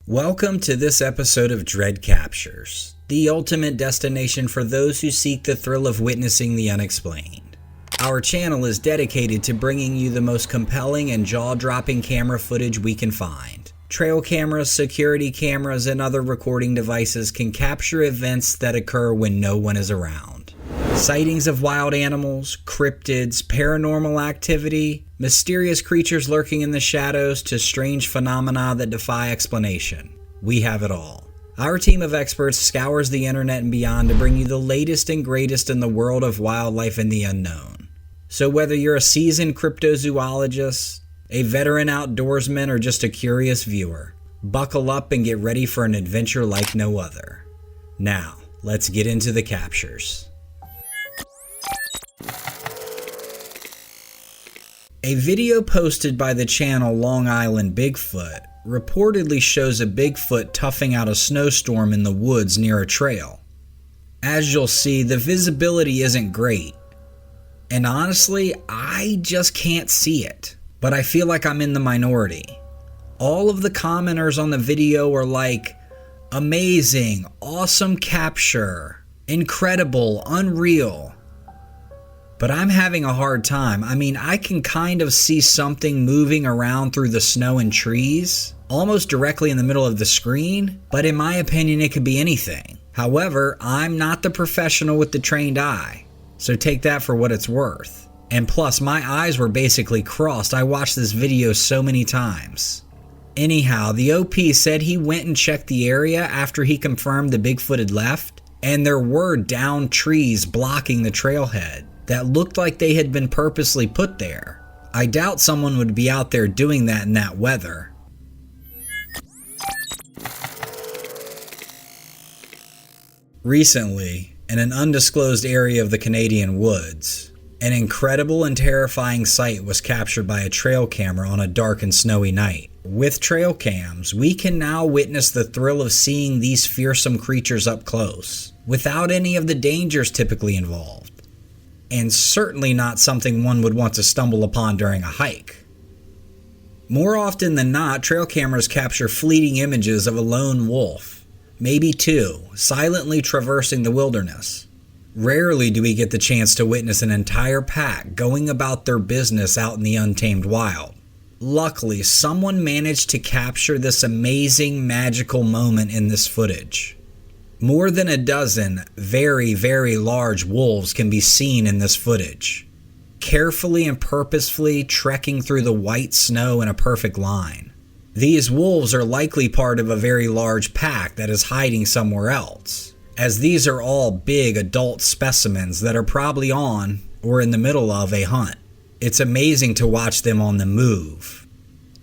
Welcome to this episode of Dread Captures, the ultimate destination for those who seek the thrill of witnessing the unexplained. Our channel is dedicated to bringing you the most compelling and jaw-dropping camera footage we can find. Trail cameras, security cameras, and other recording devices can capture events that occur when no one is around. Sightings of wild animals, cryptids, paranormal activity, mysterious creatures lurking in the shadows, to strange phenomena that defy explanation. We have it all. Our team of experts scours the internet and beyond to bring you the latest and greatest in the world of wildlife and the unknown. So whether you're a seasoned cryptozoologist, a veteran outdoorsman, or just a curious viewer, buckle up and get ready for an adventure like no other. Now, let's get into the captures. A video posted by the channel Long Island Bigfoot reportedly shows a Bigfoot toughing out a snowstorm in the woods near a trail. As you'll see, the visibility isn't great, and honestly, I just can't see it, but I feel like I'm in the minority. All of the commenters on the video are like, amazing, awesome capture, incredible, unreal. But I'm having a hard time. I mean, I can kind of see something moving around through the snow and trees, almost directly in the middle of the screen, but in my opinion, it could be anything. However, I'm not the professional with the trained eye, so take that for what it's worth. And plus, my eyes were basically crossed. I watched this video so many times. Anyhow, the OP said he went and checked the area after he confirmed the Bigfoot had left, and there were downed trees blocking the trailhead that looked like they had been purposely put there. I doubt someone would be out there doing that in that weather. Recently, in an undisclosed area of the Canadian woods, an incredible and terrifying sight was captured by a trail camera on a dark and snowy night. With trail cams, we can now witness the thrill of seeing these fearsome creatures up close, without any of the dangers typically involved. And certainly not something one would want to stumble upon during a hike. More often than not, trail cameras capture fleeting images of a lone wolf, maybe two, silently traversing the wilderness. Rarely do we get the chance to witness an entire pack going about their business out in the untamed wild. Luckily, someone managed to capture this amazing, magical moment in this footage. More than a dozen very, very large wolves can be seen in this footage, carefully and purposefully trekking through the white snow in a perfect line. These wolves are likely part of a very large pack that is hiding somewhere else, as these are all big adult specimens that are probably on or in the middle of a hunt. It's amazing to watch them on the move.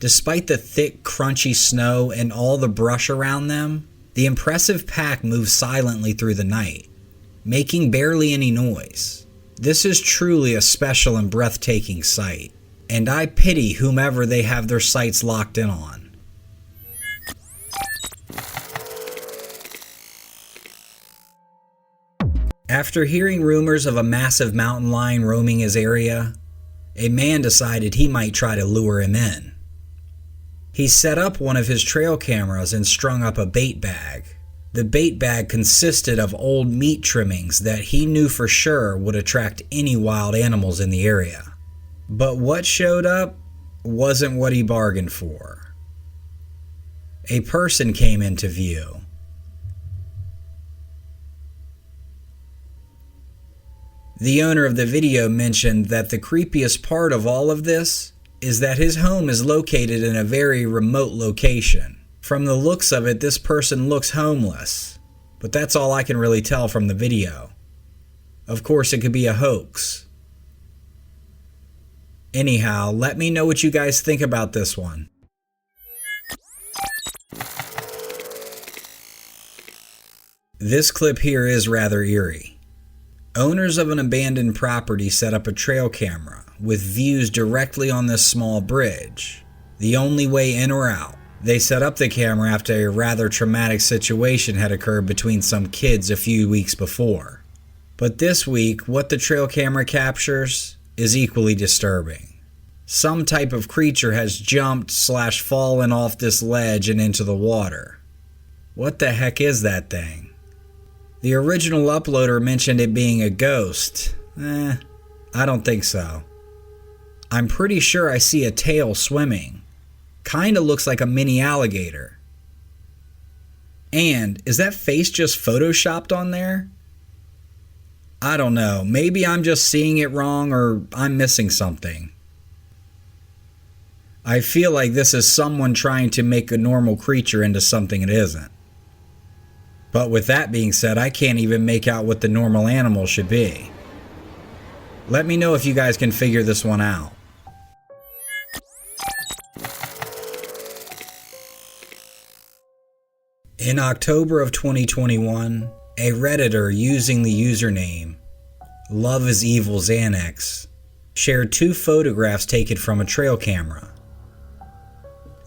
Despite the thick, crunchy snow and all the brush around them, the impressive pack moves silently through the night, making barely any noise. This is truly a special and breathtaking sight, and I pity whomever they have their sights locked in on. After hearing rumors of a massive mountain lion roaming his area, a man decided he might try to lure him in. He set up one of his trail cameras and strung up a bait bag. The bait bag consisted of old meat trimmings that he knew for sure would attract any wild animals in the area. But what showed up wasn't what he bargained for. A person came into view. The owner of the video mentioned that the creepiest part of all of this is that his home is located in a very remote location. From the looks of it, this person looks homeless, but that's all I can really tell from the video. Of course, it could be a hoax. Anyhow, let me know what you guys think about this one. This clip here is rather eerie. Owners of an abandoned property set up a trail camera with views directly on this small bridge, the only way in or out. They set up the camera after a rather traumatic situation had occurred between some kids a few weeks before. But this week, what the trail camera captures is equally disturbing. Some type of creature has jumped/fallen off this ledge and into the water. What the heck is that thing? The original uploader mentioned it being a ghost. I don't think so. I'm pretty sure I see a tail swimming. Kinda looks like a mini alligator. And is that face just photoshopped on there? I don't know. Maybe I'm just seeing it wrong or I'm missing something. I feel like this is someone trying to make a normal creature into something it isn't. But with that being said, I can't even make out what the normal animal should be. Let me know if you guys can figure this one out. In October of 2021, a Redditor using the username Love is Evil Xanax shared 2 photographs taken from a trail camera.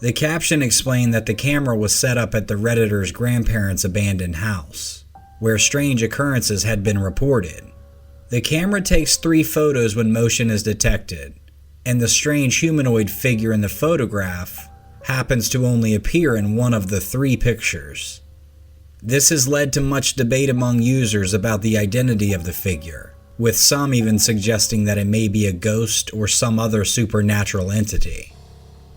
The caption explained that the camera was set up at the Redditor's grandparents' abandoned house, where strange occurrences had been reported. The camera takes 3 photos when motion is detected, and the strange humanoid figure in the photograph happens to only appear in one of the 3 pictures. This has led to much debate among users about the identity of the figure, with some even suggesting that it may be a ghost or some other supernatural entity.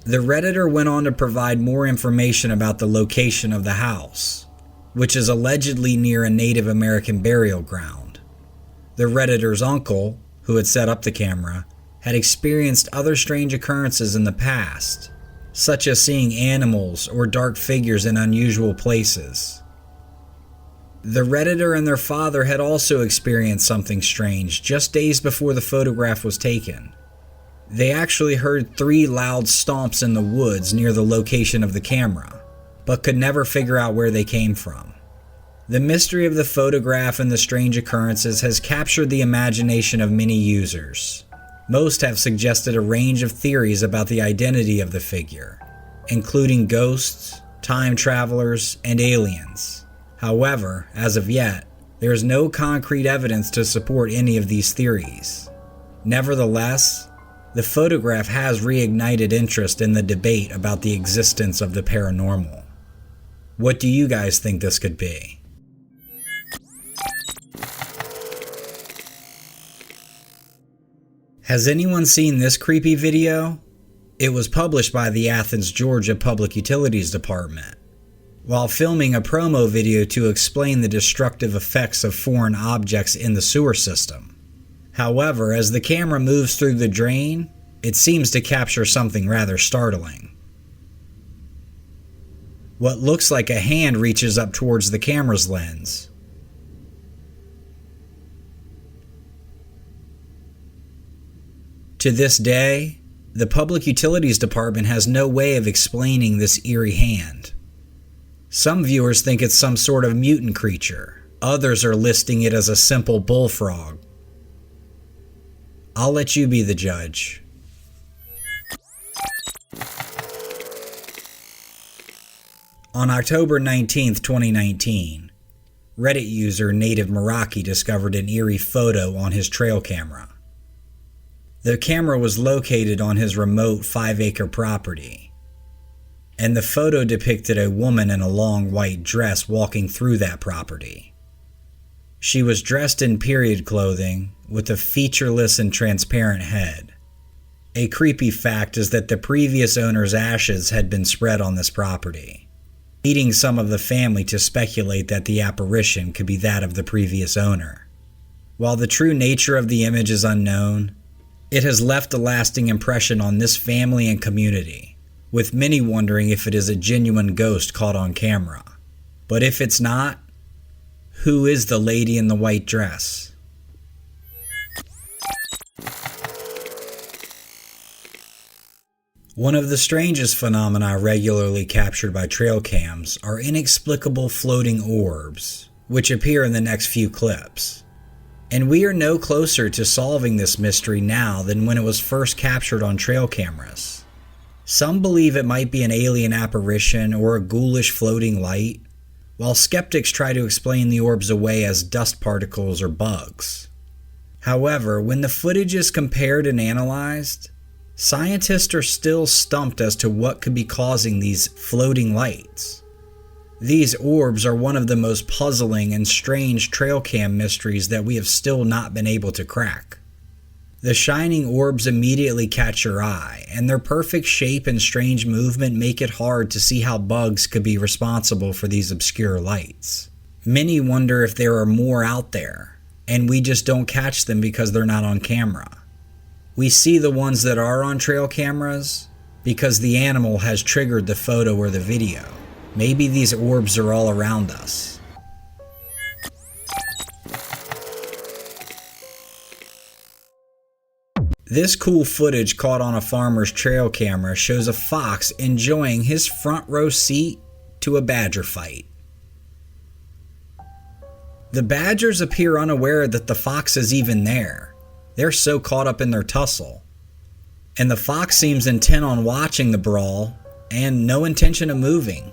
The Redditor went on to provide more information about the location of the house, which is allegedly near a Native American burial ground. The Redditor's uncle, who had set up the camera, had experienced other strange occurrences in the past, such as seeing animals or dark figures in unusual places. The Redditor and their father had also experienced something strange just days before the photograph was taken. They actually heard 3 loud stomps in the woods near the location of the camera, but could never figure out where they came from. The mystery of the photograph and the strange occurrences has captured the imagination of many users. Most have suggested a range of theories about the identity of the figure, including ghosts, time travelers, and aliens. However, as of yet, there is no concrete evidence to support any of these theories. Nevertheless, the photograph has reignited interest in the debate about the existence of the paranormal. What do you guys think this could be? Has anyone seen this creepy video? It was published by the Athens, Georgia Public Utilities Department while filming a promo video to explain the destructive effects of foreign objects in the sewer system. However, as the camera moves through the drain, it seems to capture something rather startling. What looks like a hand reaches up towards the camera's lens. To this day, the Public Utilities Department has no way of explaining this eerie hand. Some viewers think it's some sort of mutant creature. Others are listing it as a simple bullfrog. I'll let you be the judge. On October 19, 2019, Reddit user Native Meraki discovered an eerie photo on his trail camera. The camera was located on his remote 5-acre property, and the photo depicted a woman in a long white dress walking through that property. She was dressed in period clothing with a featureless and transparent head. A creepy fact is that the previous owner's ashes had been spread on this property, leading some of the family to speculate that the apparition could be that of the previous owner. While the true nature of the image is unknown, it has left a lasting impression on this family and community, with many wondering if it is a genuine ghost caught on camera. But if it's not, who is the lady in the white dress? One of the strangest phenomena regularly captured by trail cams are inexplicable floating orbs, which appear in the next few clips. And we are no closer to solving this mystery now than when it was first captured on trail cameras. Some believe it might be an alien apparition or a ghoulish floating light, while skeptics try to explain the orbs away as dust particles or bugs. However, when the footage is compared and analyzed, scientists are still stumped as to what could be causing these floating lights. These orbs are one of the most puzzling and strange trail cam mysteries that we have still not been able to crack. The shining orbs immediately catch your eye, and their perfect shape and strange movement make it hard to see how bugs could be responsible for these obscure lights. Many wonder if there are more out there, and we just don't catch them because they're not on camera. We see the ones that are on trail cameras because the animal has triggered the photo or the video. Maybe these orbs are all around us. This cool footage caught on a farmer's trail camera shows a fox enjoying his front row seat to a badger fight. The badgers appear unaware that the fox is even there. They're so caught up in their tussle. And the fox seems intent on watching the brawl and no intention of moving.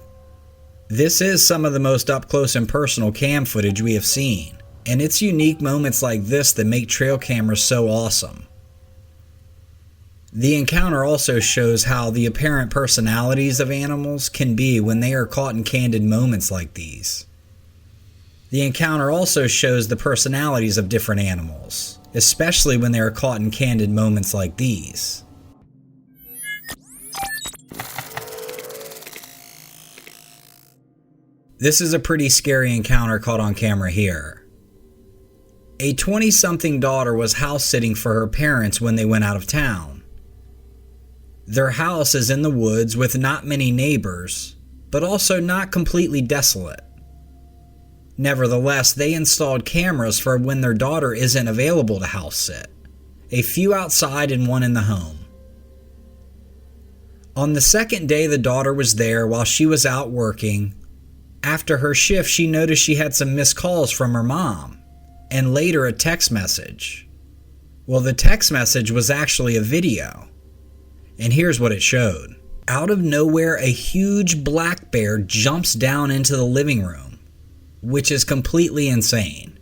This is some of the most up close and personal cam footage we have seen, and it's unique moments like this that make trail cameras so awesome. The encounter also shows how the apparent personalities of animals can be when they are caught in candid moments like these. The encounter also shows the personalities of different animals, especially when they are caught in candid moments like these. This is a pretty scary encounter caught on camera here. A 20-something daughter was house sitting for her parents when they went out of town. Their house is in the woods with not many neighbors, but also not completely desolate. Nevertheless, they installed cameras for when their daughter isn't available to house sit, a few outside and one in the home. On the second day the daughter was there while she was out working. After her shift, she noticed she had some missed calls from her mom, and later a text message. Well, the text message was actually a video. And here's what it showed. Out of nowhere, a huge black bear jumps down into the living room, which is completely insane.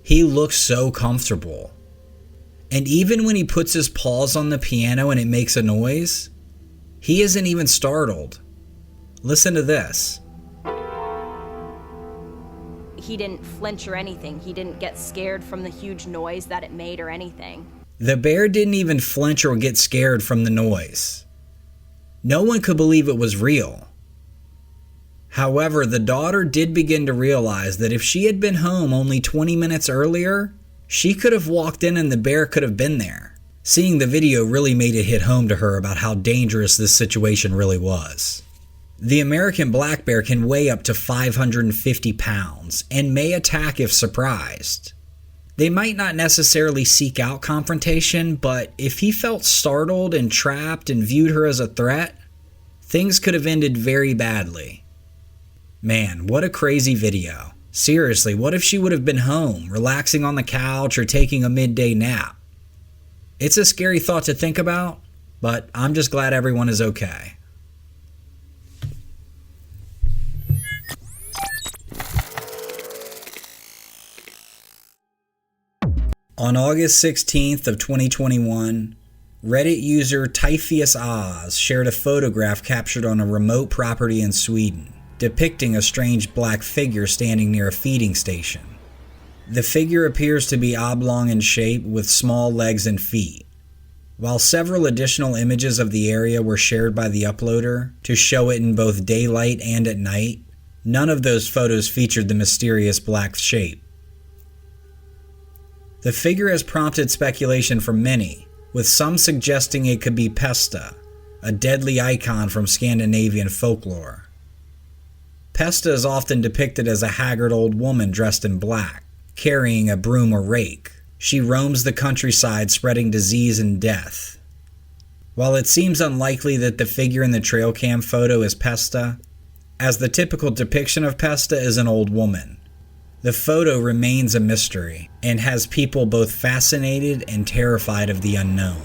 He looks so comfortable. And even when he puts his paws on the piano and it makes a noise, he isn't even startled. Listen to this. He didn't flinch or anything. He didn't get scared from the huge noise that it made or anything. The bear didn't even flinch or get scared from the noise. No one could believe it was real. However, the daughter did begin to realize that if she had been home only 20 minutes earlier, she could have walked in and the bear could have been there. Seeing the video really made it hit home to her about how dangerous this situation really was. The American black bear can weigh up to 550 pounds and may attack if surprised. They might not necessarily seek out confrontation, but if he felt startled and trapped and viewed her as a threat, things could have ended very badly. Man, what a crazy video. Seriously, what if she would have been home, relaxing on the couch or taking a midday nap? It's a scary thought to think about, but I'm just glad everyone is okay. On August 16th of 2021, Reddit user Typheus Oz shared a photograph captured on a remote property in Sweden, depicting a strange black figure standing near a feeding station. The figure appears to be oblong in shape with small legs and feet. While several additional images of the area were shared by the uploader to show it in both daylight and at night, none of those photos featured the mysterious black shape. The figure has prompted speculation from many, with some suggesting it could be PESTA, a deadly icon from Scandinavian folklore. PESTA is often depicted as a haggard old woman dressed in black, carrying a broom or rake. She roams the countryside spreading disease and death. While it seems unlikely that the figure in the trail cam photo is PESTA, as the typical depiction of PESTA is an old woman, the photo remains a mystery and has people both fascinated and terrified of the unknown.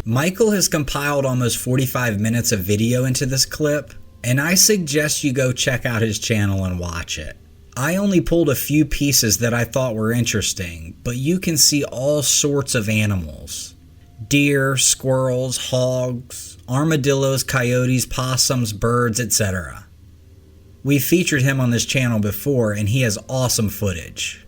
Michael has compiled almost 45 minutes of video into this clip, and I suggest you go check out his channel and watch it. I only pulled a few pieces that I thought were interesting, but you can see all sorts of animals. deer, squirrels, hogs, armadillos, coyotes, possums, birds, etc. We've featured him on this channel before and he has awesome footage.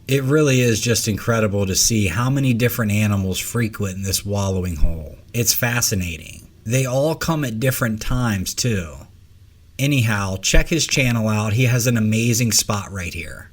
It really is just incredible to see how many different animals frequent this wallowing hole. It's fascinating. They all come at different times too. Anyhow, check his channel out. He has an amazing spot right here.